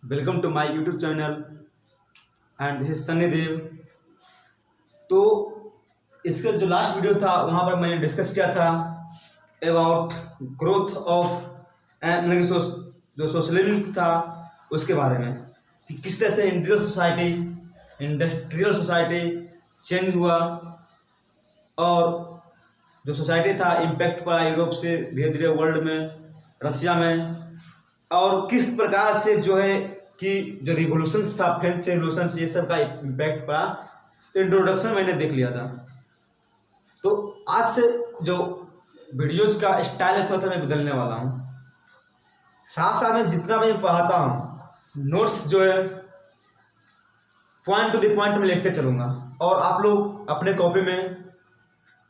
Welcome to my YouTube channel and this is Sunny Dev. तो इसका जो लास्ट वीडियो था वहाँ पर मैंने डिस्कस किया था अबाउट ग्रोथ ऑफ जो सोशलिज्म था उसके बारे में कि किस तरह से इंडस्ट्रियल सोसाइटी चेंज हुआ और जो सोसाइटी था इम्पैक्ट पड़ा यूरोप से धीरे धीरे वर्ल्ड में, रशिया में, और किस प्रकार से जो है कि जो रिवोल्यूशंस था, फ्रेंच रिवोल्यूशंस, ये सब का इम्पैक्ट पड़ा। तो इंट्रोडक्शन मैंने देख लिया था। तो आज से जो वीडियोज का स्टाइल है थोड़ा सा मैं बदलने वाला हूँ। साथ साथ में जितना मैं पढ़ाता हूँ नोट्स जो है पॉइंट टू द पॉइंट में लिखते चलूँगा और आप लोग अपने कॉपी में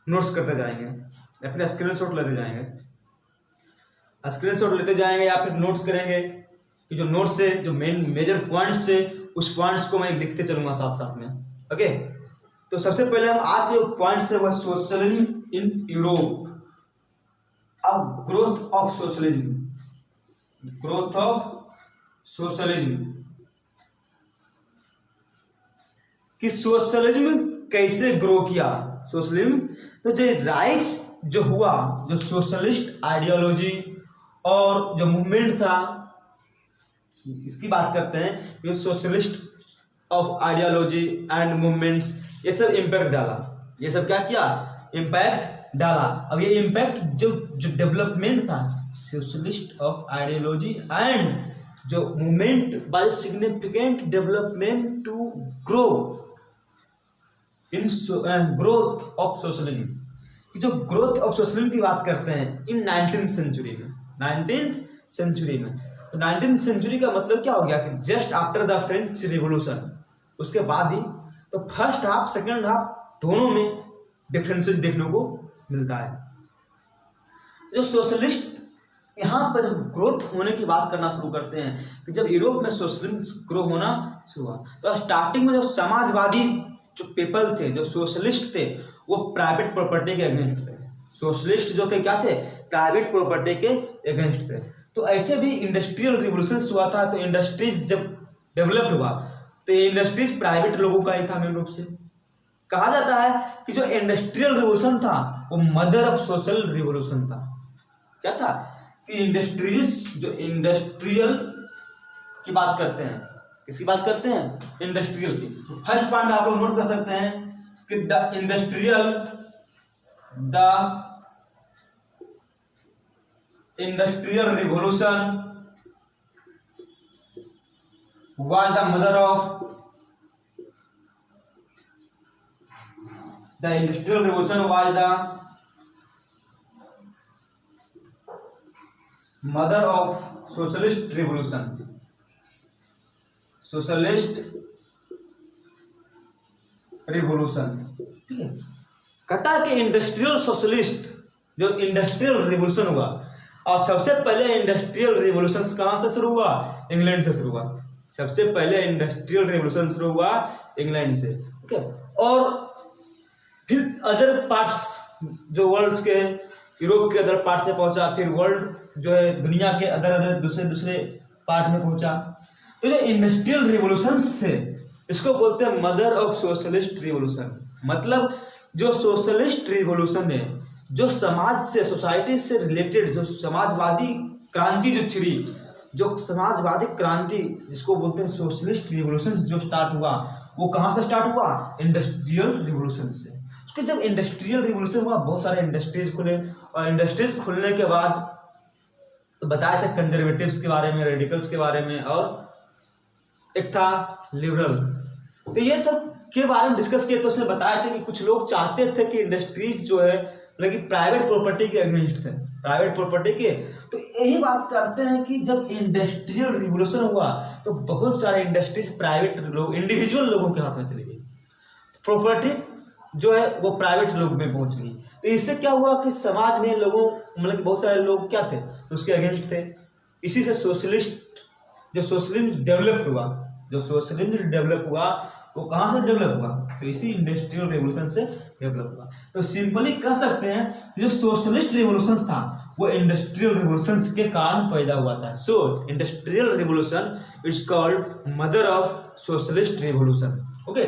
नोट्स करते जाएंगे, अपने स्क्रीनशॉट लेते जाएंगे या फिर नोट्स करेंगे कि जो नोट्स से जो मेजर पॉइंट्स से उस पॉइंट्स को मैं लिखते चलूँगा साथ साथ में। ओके, तो सबसे पहले हम आज के जो पॉइंट्स है वह सोशलिज्म इन यूरोप। अब ग्रोथ ऑफ सोशलिज्म कि सोशलिज्म कैसे ग्रो किया। सोशलिज्म तो जो राइज जो हुआ, जो सोशलिस्ट आइडियोलॉजी और जो मूवमेंट था, इसकी बात करते हैं। ये socialist of ideology and movements, ये सब इम्पैक्ट डाला। ये सब क्या किया? इम्पैक्ट डाला। अब ये इम्पैक्ट जो डेवलपमेंट था सोशलिस्ट ऑफ आइडियोलॉजी एंड जो movement by significant development to grow in growth of socialism. जो ग्रोथ ऑफ सोशलिज्म की बात करते हैं इन 19th सेंचुरी में। तो 19th सेंचुरी का मतलब क्या हो गया कि just after the French revolution, उसके बाद ही तो फर्स्ट हाफ सेकेंड हाफ दोनों में डिफरेंसेस देखने को मिलता है। जो सोशलिस्ट यहाँ पर जब ग्रोथ होने की बात करना शुरू करते हैं कि जब यूरोप में सोशलिज्म ग्रो होना शुरू हुआ तो स्टार्टिंग में जो समाजवादी जो पीपल थे, जो सोशलिस्ट थे, वो प्राइवेट प्रॉपर्टी के अगेंस्ट थे। सोशलिस्ट जो थे क्या थे? प्राइवेट प्रॉपर्टी के अगेंस्ट थे। तो ऐसे भी इंडस्ट्रियल रिवोल्यूशन हुआ था। तो इंडस्ट्रीज जब डेवलप हुआ तो ये इंडस्ट्रीज प्राइवेट लोगों का ही था मेन रूप से। कहा जाता है कि जो इंडस्ट्रियल रिवोल्यूशन था वो मदर ऑफ सोशल रिवोल्यूशन था। क्या था कि इंडस्ट्रियल की बात करते हैं। किसकी बात करते हैं? इंडस्ट्रियल की। फर्स्ट पॉइंट आप लोग नोट कर सकते हैं कि the industrial revolution was the mother of the industrial revolution was the mother of socialist revolution। ठीक है। कहता कि इंडस्ट्रियल सोशलिस्ट जो इंडस्ट्रियल रिवोल्यूशन हुआ, और सबसे पहले इंडस्ट्रियल रिवोल्यूशन कहाँ से शुरू हुआ? इंग्लैंड से शुरू हुआ। सबसे पहले इंडस्ट्रियल रिवोल्यूशन शुरू हुआ इंग्लैंड से। ओके, और फिर अदर पार्ट्स जो वर्ल्ड के, यूरोप के अदर पार्ट्स में पहुंचा, फिर वर्ल्ड जो है दुनिया के अदर दूसरे पार्ट में पहुंचा। तो जो इंडस्ट्रियल रिवोल्यूशन थे इसको बोलते हैं मदर ऑफ सोशलिस्ट रिवोल्यूशन। मतलब जो सोशलिस्ट रिवोल्यूशन है, जो समाज से, सोसाइटी से रिलेटेड जो समाजवादी क्रांति जो छिड़ी, जो समाजवादी क्रांति जिसको बोलते हैं सोशलिस्ट रिवोल्यूशन जो स्टार्ट हुआ, वो कहाँ से स्टार्ट हुआ? इंडस्ट्रियल रिवोल्यूशन से। उसके जब इंडस्ट्रियल रिवोल्यूशन हुआ बहुत सारे इंडस्ट्रीज खुले, और इंडस्ट्रीज खुलने के बाद तो बताया था कंजर्वेटिव्स के बारे में, रेडिकल्स के बारे में, और एक था लिबरल। तो ये सब के बारे में डिस्कस किए तो उसने बताया था कि कुछ लोग चाहते थे कि इंडस्ट्रीज जो है लेकिन प्राइवेट प्रॉपर्टी के अगेंस्ट थे, प्राइवेट प्रॉपर्टी के। तो यही बात करते हैं कि जब इंडस्ट्रियल रिवोल्यूशन हुआ तो बहुत सारे इंडस्ट्रीज प्राइवेट लोग, इंडिविजुअल लोगों के हाथ में चली गई। प्रॉपर्टी जो है वो प्राइवेट लोग में पहुंच गई। तो इससे क्या हुआ कि समाज में लोगों, मतलब बहुत सारे लोग क्या थे? उसके अगेंस्ट थे। इसी से सोशलिज्म डेवलप हुआ, वो कहाँ से डेवलप हुआ? तो इसी इंडस्ट्रियल रिवोल्यूशन से डेवलप हुआ। तो सिंपली कह सकते हैं जो सोशलिस्ट रिवोल्यूशन था वो इंडस्ट्रियल रिवोल्यूशन के कारण पैदा हुआ था। सो industrial revolution is called mother of socialist revolution. Okay,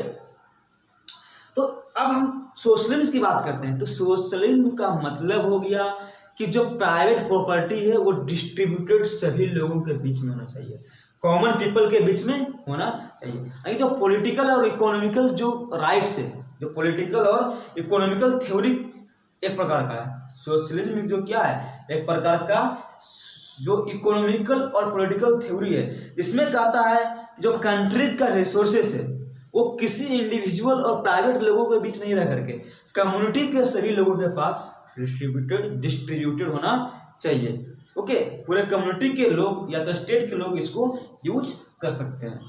तो अब हम सोशलिज्म की बात करते हैं। तो सोशलिज्म का मतलब हो गया कि जो प्राइवेट प्रॉपर्टी है वो डिस्ट्रीब्यूटेड सभी लोगों के बीच में होना चाहिए, कॉमन पीपल के बीच में होना चाहिए। यानी जो पॉलिटिकल और इकोनॉमिकल जो राइट्स है, जो पॉलिटिकल और इकोनॉमिकल थ्योरी एक प्रकार का है। सोशलिज्म जो क्या है, एक प्रकार का जो इकोनॉमिकल और पॉलिटिकल थ्योरी है। इसमें कहता है जो कंट्रीज का रिसोर्सेस है वो किसी इंडिविजुअल और प्राइवेट लोगों के बीच नहीं रह करके कम्युनिटी के सभी लोगों के पास डिस्ट्रीब्यूटेड होना चाहिए। ओके, पूरे कम्युनिटी के लोग या तो स्टेट के लोग इसको यूज कर सकते हैं।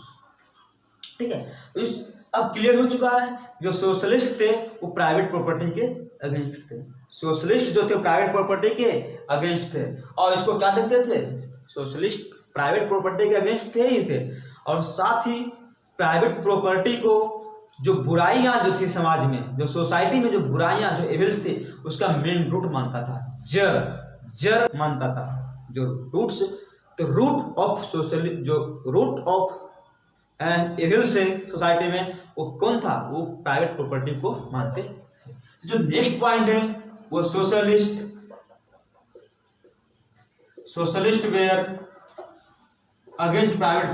ठीक है, इस अब क्लियर हो चुका है। जो सोशलिस्ट थे वो प्राइवेट प्रॉपर्टी के अगेंस्ट थे। सोशलिस्ट जो थे प्राइवेट प्रॉपर्टी के अगेंस्ट थे, और इसको क्या देखते थे, सोशलिस्ट प्राइवेट प्रॉपर्टी के अगेंस्ट थे ही थे, और साथ ही प्राइवेट प्रॉपर्टी को जो बुराइयां जो थी समाज में, जो सोसाइटी में जो बुराइयां जो एविल्स थी, उसका मेन रूट मानता था, जड़ मानता था। जो रूट्स, तो रूट ऑफ सोशलिज्म, जो रूट ऑफ एविल्स है सोसाइटी में, वो कौन था, वो प्राइवेट प्रॉपर्टी को मानते थे। जो नेक्स्ट पॉइंट है वो socialist were against private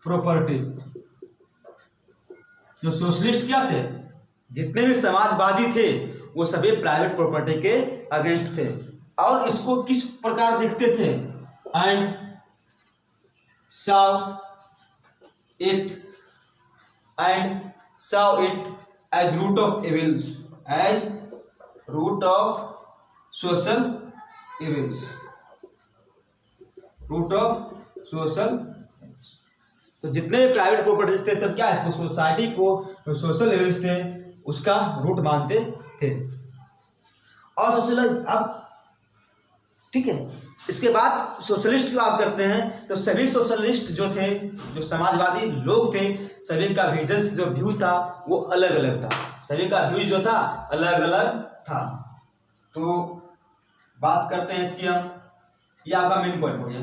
property. जो सोशलिस्ट क्या थे, जितने भी समाजवादी थे वो सभी प्राइवेट प्रॉपर्टी के अगेंस्ट थे, और इसको किस प्रकार देखते थे, and saw it as root of evils, as root of social evils, root of social। तो जितने भी प्राइवेट प्रॉपर्टीज थे सब क्या, इसको सोसाइटी को जो सोशल एविल्स थे उसका रूट मानते थे। और सोशल, अब ठीक है, इसके बाद सोशलिस्ट की बात करते हैं। तो सभी सोशलिस्ट जो थे, जो समाजवादी लोग थे, सभी का विजन्स जो व्यू था वो अलग अलग था, सभी का व्यू जो था अलग अलग था। तो बात करते हैं इसकी हम, ये आपका मेन पॉइंट हो गया।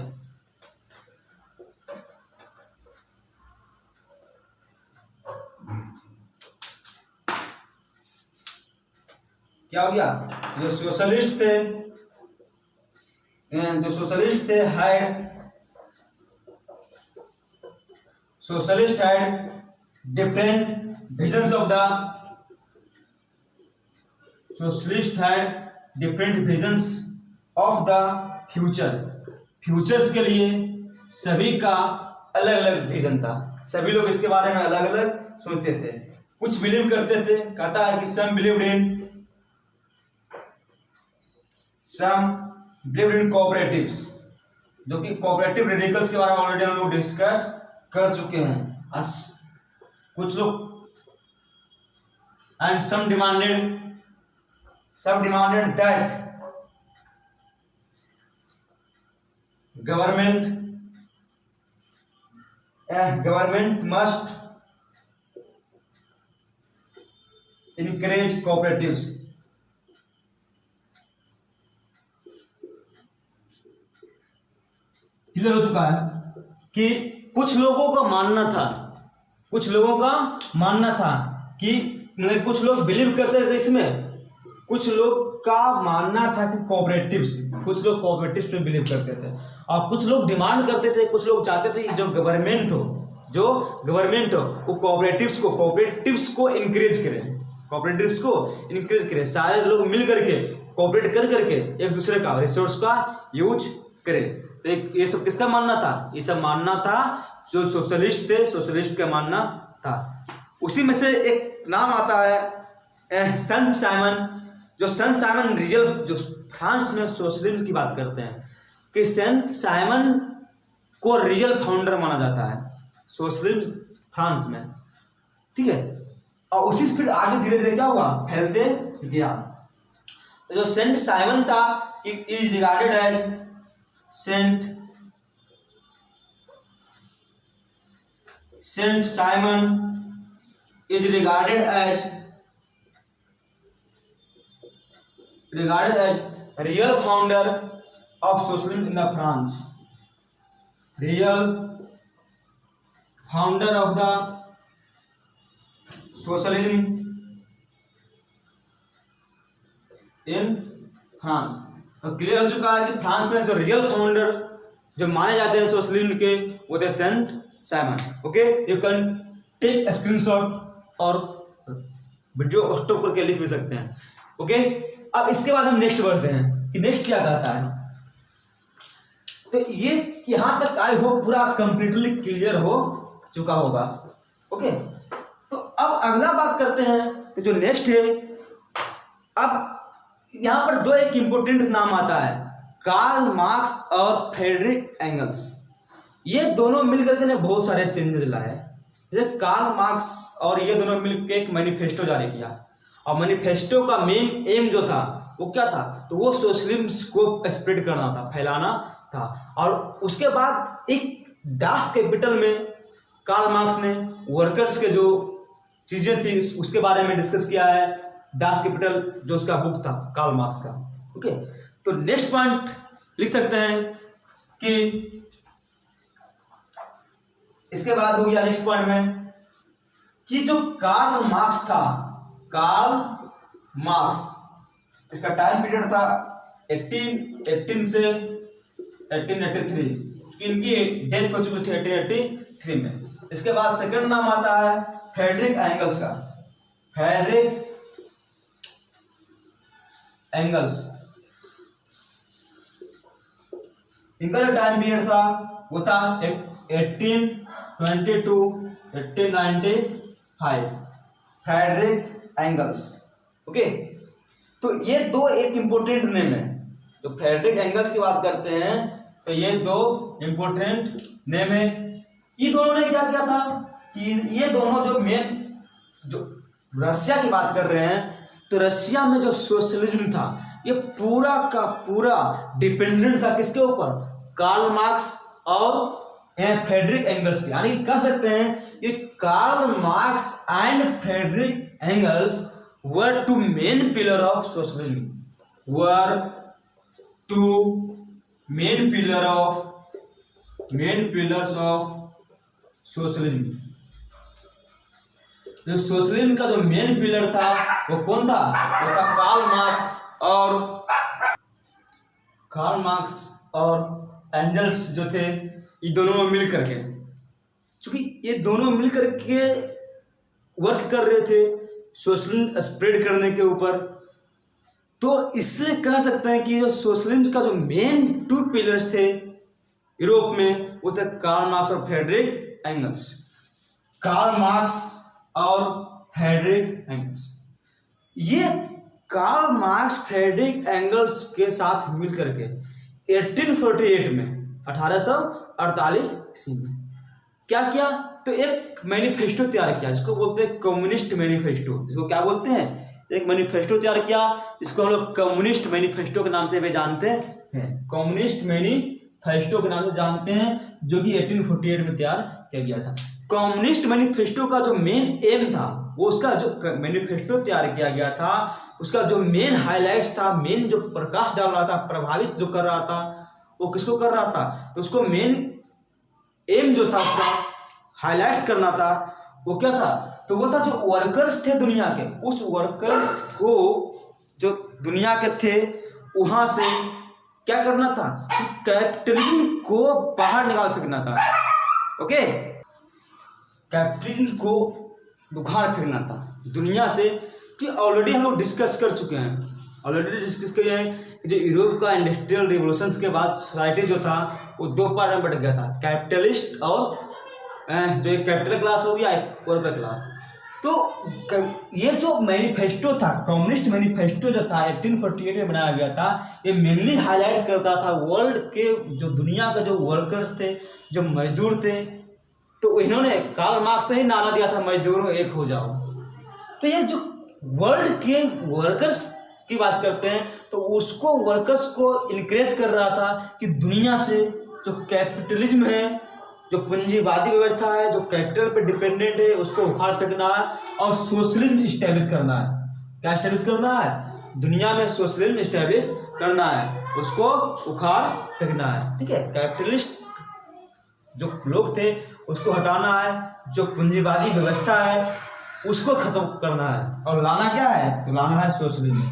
क्या हो गया, जो सोशलिस्ट थे socialist had different visions of the futures के लिए सभी का अलग अलग विजन था, सभी लोग इसके बारे में अलग अलग सोचते थे। कुछ बिलीव करते थे, कहता है कि सम बिलीव्ड इन कोऑपरेटिव्स, जो कि कोऑपरेटिव रेडिकल्स के बारे में ऑलरेडी हम लोग डिस्कस कर चुके हैं। कुछ लोग, and some demanded that government must encourage cooperatives। Clear हो चुका है कि कुछ लोगों का मानना था कि मतलब कुछ लोग बिलीव करते थे इसमें, कुछ लोग का मानना था कि कुछ लोग कोऑपरेटिव्स में बिलीव करते थे, और कुछ लोग डिमांड करते थे, कुछ लोग चाहते थे कि जो गवर्नमेंट हो वो कोऑपरेटिव्स को इंकरेज करे, सारे लोग मिल करके कोऑपरेट कर करके एक दूसरे का रिसोर्स का यूज करें। तो ये सब किसका मानना था, ये सब मानना था जो सोशलिस्ट थे, सोशलिस्ट का मानना था। उसी में से एक नाम आता है सेंट साइमन रिजल, जो फ्रांस में सोशलिज्म की बात करते हैं, कि सेंट साइमन को रियल फाउंडर माना जाता है सोशलिज्म फ्रांस में। ठीक है, और उसी से फिर आगे धीरे धीरे क्या हुआ, फैलते गया। तो जो सेंट साइमन था, is regarded as Saint Simon is regarded as regarded as real founder of socialism in the France. Real founder of the socialism in France. तो क्लियर हो चुका है कि फ्रांस में जो रियल फाउंडर जो माने जाते हैं सोशलिज्म के वो थे Saint Simon. Okay, you can take screenshot और वीडियो स्टॉप करके लिख भी सकते हैं। ओके, अब इसके बाद हम नेक्स्ट बढ़ते हैं कि नेक्स्ट क्या कहता है। तो ये यहां तक आई होप पूरा कंप्लीटली क्लियर हो चुका होगा। ओके, तो अब अगला बात करते हैं। तो जो नेक्स्ट है, अब यहां पर दो एक इंपॉर्टेंट नाम आता है, कार्ल मार्क्स और फ्रेडरिक एंगल्स। ये दोनों मिलकर के ने बहुत सारे चेंजेस लाए। जैसे कार्ल मार्क्स और ये दोनों मिलकर एक मैनिफेस्टो जारी किया, और मैनिफेस्टो का मेन एम जो था वो क्या था, तो वो सोशलिज्म को स्प्रेड करना था, फैलाना था। और उसके बाद एक डार्क कैपिटल में कार्ल मार्क्स ने वर्कर्स के जो चीज़ें थी उसके बारे में डिस्कस किया है। डार्क कैपिटल जो उसका बुक था कार्ल मार्क्स का। ओके, तो नेक्स्ट पॉइंट लिख सकते हैं कि इसके बाद हो गया नेक्स्ट पॉइंट में कि जो कार्ल मार्क्स था, कार्ल मार्क्स, इसका टाइम पीरियड था 1818 से 1883। इनकी डेथ हो चुकी थी 1883 में। इसके बाद सेकंड नाम आता है फ्रेडरिक एंगल्स का। फ्रेडरिक एंगल्स, इनका जो टाइम पीरियड था वो था 1822 to 1895। Frederick angles. ओके, तो ये दो एक इंपॉर्टेंट नेम है। तो फ्रेडरिक एंगल्स की बात करते हैं तो ये दो इंपॉर्टेंट नेम है। ये दोनों ने क्या किया था कि ये दोनों जो मेन जो रशिया की बात कर रहे हैं, तो रशिया में जो सोशलिज्म था ये पूरा का पूरा डिपेंडेंट था किसके ऊपर, कार्ल मार्क्स और फ्रेडरिक एंगल्स के। यानी कह सकते हैं कि Karl Marx and Friedrich Engels were two main pillar of socialism, were two main pillars of socialism. जो सोशलिज्म का जो मेन पिलर था वो कौन था, वो था कार्ल मार्क्स और एंगल्स जो थे, ये दोनों मिल करके, चूंकि ये दोनों मिल करके वर्क कर रहे थे सोशलिज्म स्प्रेड करने के ऊपर, तो इससे कह सकते हैं कि जो सोशलिज्म का जो मेन टू पिलर्स थे यूरोप में वो थे कार्ल मार्क्स और फ्रेडरिक एंगल्स। कार्ल मार्क्स और फ्रेडरिक एंगल्स, ये कार्ल मार्क्स फ्रेडरिक एंगल्स के साथ मिल करके 1848 में 1848 ईस्वी में क्या किया, तो एक मैनिफेस्टो तैयार किया जिसको बोलते हैं कम्युनिस्ट मैनिफेस्टो। जिसको क्या बोलते हैं, एक मैनिफेस्टो तैयार किया जिसको हम लोग कम्युनिस्ट मैनिफेस्टो के नाम से भी जानते हैं, कम्युनिस्ट मैनिफेस्टो के नाम से जानते हैं, जो कि 1848 में तैयार किया गया था। कम्युनिस्ट मैनिफेस्टो का जो मेन एम था, वो उसका जो मैनिफेस्टो तैयार किया गया था उसका जो मेन हाईलाइट्स था, मेन जो प्रकाश डाल रहा था, प्रभावित जो कर रहा था, वो किसको कर रहा था, तो उसको मेन एम जो था उसका हाईलाइट्स करना था, वो क्या था, तो वो था जो वर्कर्स थे दुनिया के, उस वर्कर्स को जो दुनिया के थे वहां से क्या करना था, कैपिटलिज्म को बाहर निकाल फेंकना था। ओके, कैपिटलिज्म को उखाड़ फेंकना था दुनिया से। कि ऑलरेडी हम लोग डिस्कस कर चुके हैं कि जो यूरोप का इंडस्ट्रियल रिवोल्यूशन के बाद सोसाइटी जो था वो दो पार्ट में बट गया था, कैपिटलिस्ट और जो एक कैपिटल क्लास हो गया, एक वर्कर क्लास। तो ये जो मैनिफेस्टो था, कम्युनिस्ट मैनिफेस्टो जो था 1848 में बनाया गया था, ये मेनली हाईलाइट करता था वर्ल्ड के जो दुनिया के जो वर्कर्स थे, जो मजदूर थे, तो इन्होंने कार्ल मार्क्स ने ही नारा दिया था मजदूरों एक हो जाओ। तो ये जो वर्ल्ड के वर्कर्स की बात करते हैं तो उसको वर्कर्स को इनकरेज कर रहा था कि दुनिया से जो कैपिटलिज्म है, जो पूंजीवादी व्यवस्था है, जो कैपिटल पे डिपेंडेंट है, उसको उखाड़ फेंकना है और सोशलिज्म इस्टेब्लिश करना है। क्या इस्टेब्लिश करना है, दुनिया में सोशलिज्म स्टैब्लिश करना है, उसको उखाड़ फेंकना है। ठीक है, कैपिटलिस्ट जो लोग थे उसको हटाना है, जो पूंजीवादी व्यवस्था है उसको खत्म करना है, और लाना क्या है, तो लाना है सोशलिज्म।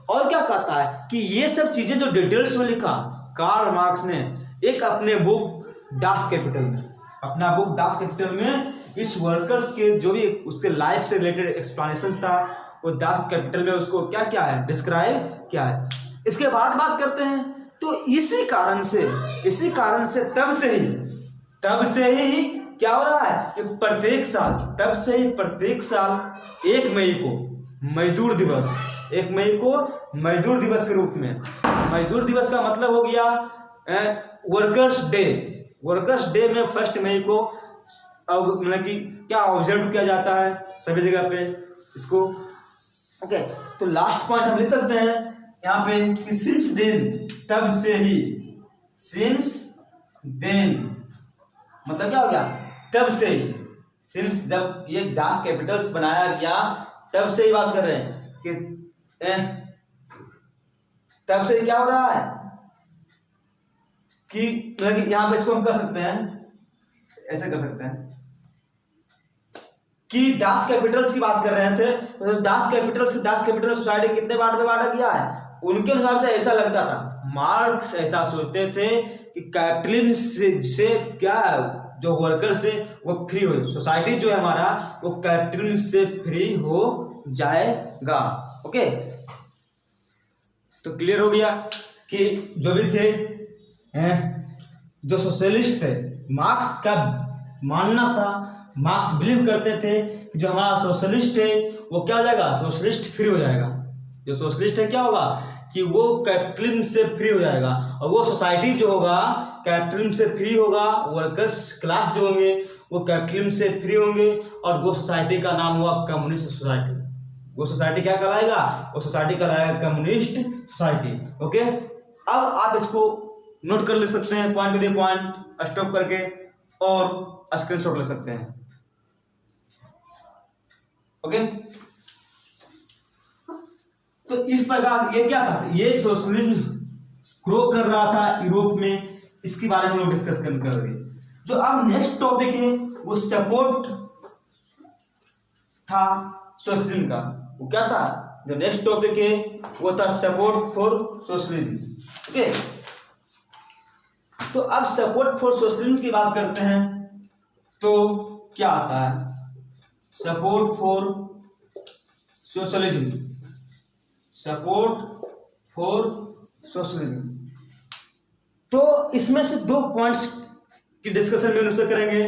और क्या कहता है कि ये सब चीजें जो डिटेल्स में लिखा कार्ल मार्क्स ने एक अपने बुक डास कैपिटल में, अपना बुक डास कैपिटल में इस वर्कर्स के जो भी उसके लाइफ से रिलेटेड एक्सप्लेनेशन था वो डास कैपिटल में उसको क्या क्या है, डिस्क्राइब क्या है। इसके बाद बात करते हैं, तो इसी कारण से तब से ही क्या हो रहा है कि प्रत्येक साल, तब से ही प्रत्येक साल 1 मई को मजदूर दिवस, 1 मई को मजदूर दिवस के रूप में, मजदूर दिवस का मतलब हो गया वर्कर्स डे। वर्कर्स डे में 1 मई को मतलब कि क्या ऑब्जर्व किया जाता है सभी जगह पे इसको। ओके, तो लास्ट पॉइंट हम लिख सकते हैं यहाँ पे कि सिंस देन, तब से ही, सिंस देन मतलब क्या हो गया, तब से ही, सिंस जब ये डास कैपिटल्स बनाया गया तब से ही बात कर रहे हैं कि तब से क्या हो रहा है कि यहां पे इसको हम कर सकते हैं, ऐसे कर सकते हैं कि डास कैपिटल्स की बात कर रहे थे, तो डास कैपिटल सोसाइटी कितने पार्ट में बांटा गया है, उनके अनुसार से ऐसा लगता था, मार्क्स ऐसा सोचते थे कि कैपिटलिज्म से क्या जो वर्कर्स है वो फ्री हो, सोसाइटी जो है हमारा वो कैपिटलिज्म से फ्री हो जाएगा। ओके, तो क्लियर हो गया कि जो भी थे जो सोशलिस्ट थे, मार्क्स का मानना था, मार्क्स बिलीव करते थे कि जो हमारा सोशलिस्ट है वो क्या हो जाएगा, सोशलिस्ट फ्री हो जाएगा। जो सोशलिस्ट है क्या होगा कि वो कैपिटलिज्म से फ्री हो जाएगा, और वो सोसाइटी जो होगा कैपिटलिज्म से फ्री होगा, वर्कर्स क्लास जो होंगे वो कैपिटलिज्म से फ्री होंगे, और वो सोसाइटी का नाम हुआ कम्युनिस्ट सोसाइटी। वो सोसाइटी क्या कहलाएगा, वो सोसाइटी कहलाएगा कम्युनिस्ट सोसाइटी। ओके, अब आप इसको नोट कर ले सकते हैं point two the point stop करके, और स्क्रीनशॉट ले सकते हैं। ओके, तो इस प्रकार ये क्या था, ये सोशलिज्म ग्रो कर रहा था यूरोप में, इसके बारे में हम लोग डिस्कस कर रहे हैं। जो अब नेक्स्ट टॉपिक है वो सपोर्ट था सोशलिज्म का, वो क्या था, जो नेक्स्ट टॉपिक है वो था सपोर्ट फॉर सोशलिज्म। ओके, तो अब सपोर्ट फॉर सोशलिज्म की बात करते हैं, तो क्या आता है support for socialism, support for socialism. तो इसमें से 2 पॉइंट्स की डिस्कशन में उससे करेंगे,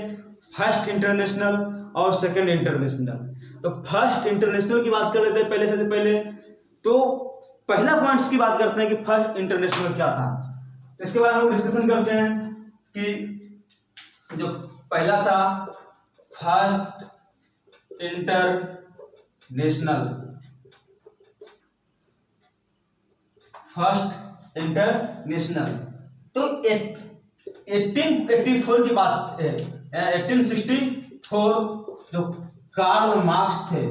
फर्स्ट इंटरनेशनल और सेकंड इंटरनेशनल। तो फर्स्ट इंटरनेशनल की बात कर लेते हैं पहले से पहले। तो पहला पॉइंट्स की बात करते हैं कि फर्स्ट इंटरनेशनल क्या था, तो इसके बारे में हम डिस्कशन करते हैं कि जो पहला था फर्स्ट इंटरनेशनल, फर्स्ट इंटरनेशनल। तो 1884 की बात है, 1864 जो कार्ल मार्क्स थे,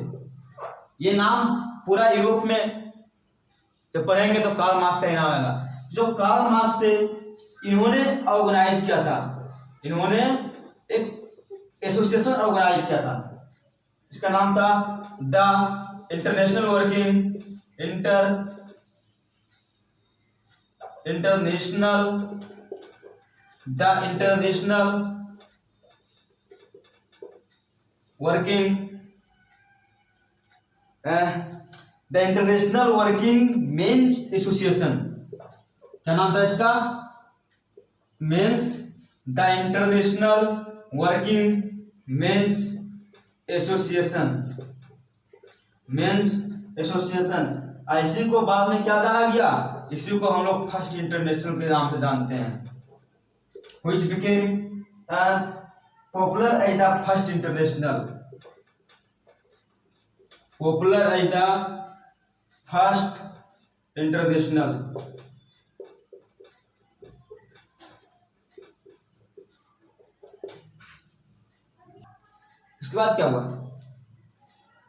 ये नाम पूरा यूरोप में जब पढ़ेंगे तो कार्ल मार्क्स का ही नाम आएगा। जो कार्ल मार्क्स थे इन्होंने ऑर्गेनाइज किया था, इन्होंने एक एसोसिएशन ऑर्गेनाइज किया था, इसका नाम था the International Working Men's Association. क्या नाम था इसका, men's, the International Working Men's Association, Men's Association. इसी को बाद में क्या जाना गया, इसी को हम लोग फर्स्ट इंटरनेशनल के नाम से जानते हैं, which became popular as the first international, popular as the first international। इसके बाद क्या हुआ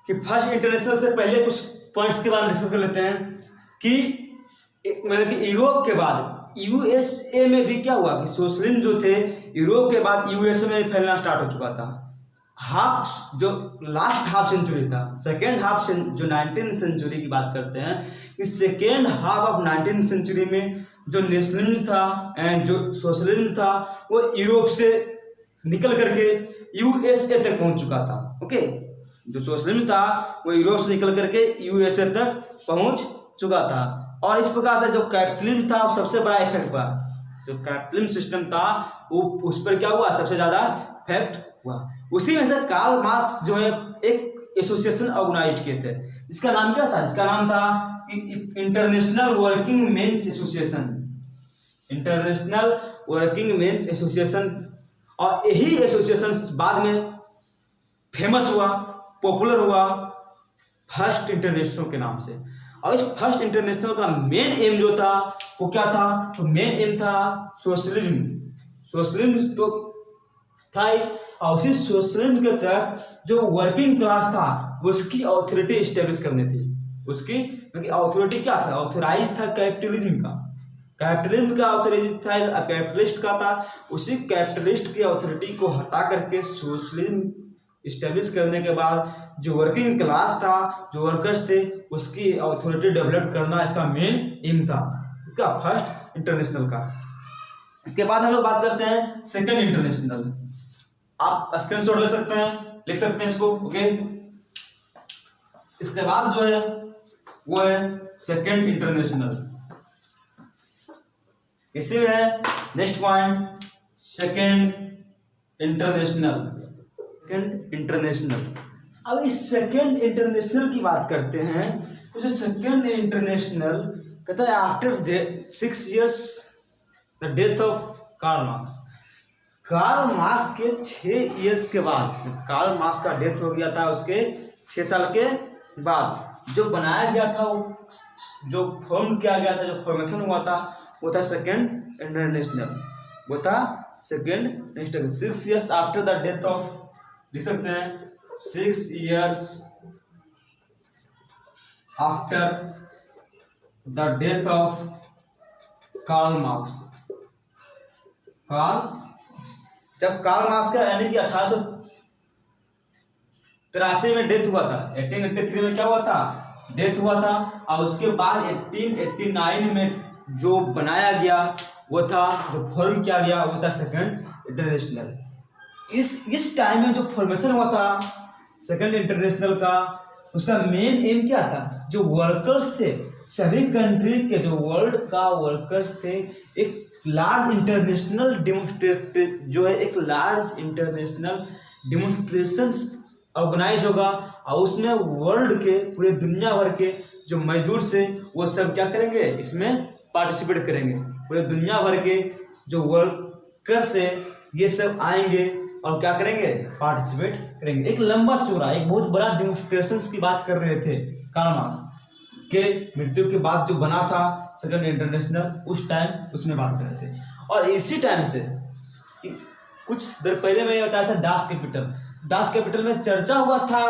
कि फर्स्ट इंटरनेशनल से पहले कुछ पॉइंट्स के बारे में डिस्कस कर लेते हैं। कि मतलब कि यूरोप के बाद यूएसए में भी क्या हुआ कि सोशलिज्म जो थे यूरोप के बाद यूएसए में फैलना स्टार्ट हो चुका था। हाफ जो लास्ट हाफ सेंचुरी था, सेकेंड हाफ जो 19th सेंचुरी की बात करते हैं, इस second half of 19th century में जो नेशनलिज्म था एंड जो सोशलिज्म था वो यूरोप से निकल करके यूएसए तक पहुंच चुका था। ओके, जो सोशलिज्म था वो यूरोप से निकल करके यूएसए तक पहुंच चुका था। और इस प्रकार से जो कैपिटलिज्म था वो सबसे बड़ा इफेक्ट हुआ। जो कैपिटलिज्म सिस्टम था वो उस पर क्या हुआ, सबसे ज्यादा इफेक्ट हुआ। उसी में से कार्ल मार्क्स जो है एक एसोसिएशन ऑर्गेनाइज किए थे, इसका नाम क्या था, इसका नाम था international Working Men's association, international Working Men's association. और यही एसोसिएशन बाद में फेमस हुआ, पॉपुलर हुआ फर्स्ट इंटरनेशनल के नाम से। और इस फर्स्ट इंटरनेशनल का मेन एम जो था वो क्या था, तो मेन एम था सोशलिज्म। सोशलिज्म तो था ही, और उसी सोशलिज्म के तहत जो वर्किंग क्लास था उसकी ऑथोरिटी इस्टेब्लिश करनी थी। उसकी ऑथोरिटी क्या था, ऑथोराइज था कैपिटलिज्म का, कैपिटलिज्म का ऑथोराइज था कैपिटलिस्ट का था। उसी कैपिटलिस्ट की ऑथोरिटी को हटा करके सोशलिज्म इस्टेब्लिश करने के बाद जो वर्किंग क्लास था, जो वर्कर्स थे, उसकी अथॉरिटी डेवलप करना इसका मेन एम था, इसका फर्स्ट इंटरनेशनल का। इसके बाद हम लोग बात करते हैं सेकंड इंटरनेशनल। आप स्क्रीनशॉट ले सकते हैं, लिख सकते हैं इसको। ओके, इसके बाद जो है वो है सेकंड इंटरनेशनल। इसी में है next point second international. International, अब इस सेकेंड इंटरनेशनल की बात करते हैं तो जो सेकेंड इंटरनेशनल कहता है after 6 years the death of Karl Marx. Karl Marx के 6 years के बाद, कार्ल मार्क्स का डेथ हो गया था उसके 6 साल के बाद जो बनाया गया था, वो जो फॉर्म किया गया था, जो फॉर्मेशन हुआ था वो था सेकेंड इंटरनेशनल, वो था Second International. 6 years after the death of, लिख सकते हैं 6 years after the death of Karl Marx. जब कार्ल मार्क्स का यानी कि 1883 में डेथ हुआ था, 1883 में क्या हुआ था, डेथ हुआ था। और उसके बाद 1889 में जो बनाया गया वो था, जो फॉर्म किया गया वो था सेकेंड इंटरनेशनल। इस टाइम में जो फॉर्मेशन हुआ था सेकेंड इंटरनेशनल का, उसका मेन एम क्या था, जो वर्कर्स थे सभी कंट्री के, जो वर्ल्ड का वर्कर्स थे, एक लार्ज इंटरनेशनल डिमोन्स्ट्रेशन ऑर्गेनाइज होगा। और उसमें वर्ल्ड के पूरे दुनिया भर के जो मजदूर से वो सब क्या करेंगे, इसमें पार्टिसिपेट करेंगे। पूरे दुनिया भर के जो वर्कर्स है ये सब आएंगे और क्या करेंगे, पार्टिसिपेट करेंगे। एक लंबा चौड़ा, एक बहुत बड़ा डेमोन्स्ट्रेशंस की बात कर रहे थे कार्ल मार्क्स के मृत्यु के बाद जो बना था सेकेंड इंटरनेशनल, उस टाइम उसमें बात कर रहे थे। और इसी टाइम से कुछ देर पहले मैं बताया था दास कैपिटल में चर्चा हुआ था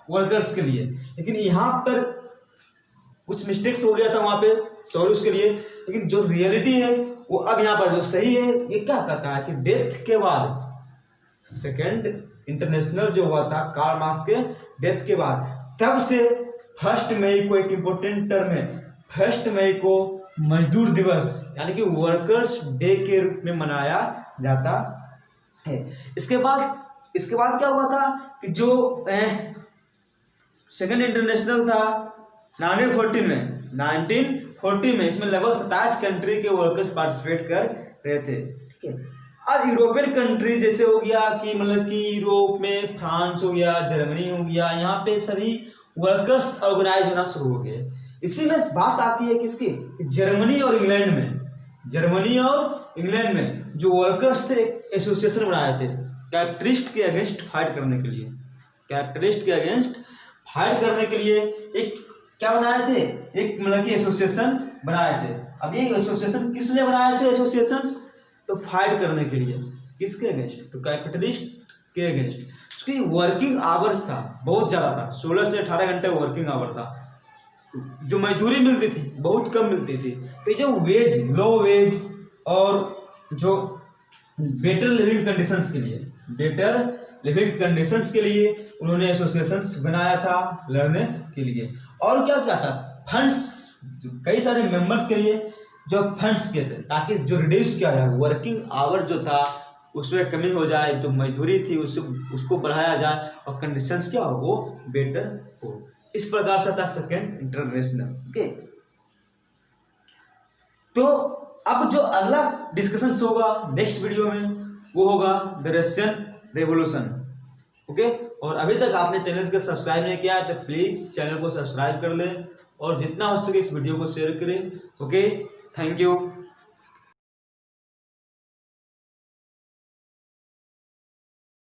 वर्कर्स के लिए, लेकिन यहाँ पर कुछ मिस्टेक्स हो गया था वहाँ पे, सॉरी उसके लिए। लेकिन जो रियलिटी है वो अब यहाँ पर जो सही है, ये क्या कहता है कि डेथ के बाद सेकेंड इंटरनेशनल जो हुआ था कार्ल मार्क्स के डेथ के बाद, तब से 1 मई को एक इंपॉर्टेंट टर्म है, 1 मई को मजदूर दिवस यानी कि वर्कर्स डे के रूप में मनाया जाता है। इसके बाद क्या हुआ था कि जो सेकेंड इंटरनेशनल था 1940 में इसमें लगभग 27 कंट्री के वर्कर्स पार्टिसिपेट कर रहे थे। ठीक है, अब यूरोपियन कंट्री जैसे हो गया कि मतलब कि यूरोप में फ्रांस हो गया, जर्मनी हो गया, यहाँ पे सभी वर्कर्स ऑर्गेनाइज होना शुरू हो गए। इसी में बात आती है किसकी, जर्मनी और इंग्लैंड में जो वर्कर्स थे एसोसिएशन बनाए थे कैपिटलिस्ट के अगेंस्ट फाइट करने के लिए। एक क्या बनाए थे, एक मतलब कि एसोसिएशन बनाए थे। अब ये एसोसिएशन किस लिए बनाए थे, एसोसिएशंस तो फाइट करने के लिए, किसके अगेंस्ट, तो कैपिटलिस्ट के अगेंस्ट। उसकी वर्किंग आवर्स था बहुत ज़्यादा था, 16 से 18 घंटे वर्किंग आवर था। जो मजदूरी मिलती थी बहुत कम मिलती थी, तो जो वेज, लो वेज और जो बेटर लिविंग कंडीशंस के लिए, बेटर लिविंग कंडीशंस के लिए उन्होंने एसोसिएशंस बनाया था लड़ने के लिए। और क्या क्या था, फंड्स, कई सारे मेंबर्स के लिए जो फंड्स के थे, ताकि जो रिड्यूस किया जाए, वर्किंग आवर जो था उसमें कमी हो जाए, जो मजदूरी थी उसको बढ़ाया जाए और कंडीशंस क्या हो, वो बेटर हो। इस प्रकार से था सेकेंड इंटरनेशनल। ओके, तो अब जो अगला डिस्कशन होगा नेक्स्ट वीडियो में वो होगा द रशियन रेवोल्यूशन। ओके, और अभी तक आपने चैनल को सब्सक्राइब नहीं किया तो प्लीज चैनल को सब्सक्राइब कर लें और जितना हो सके इस वीडियो को शेयर करें। Okay, thank you.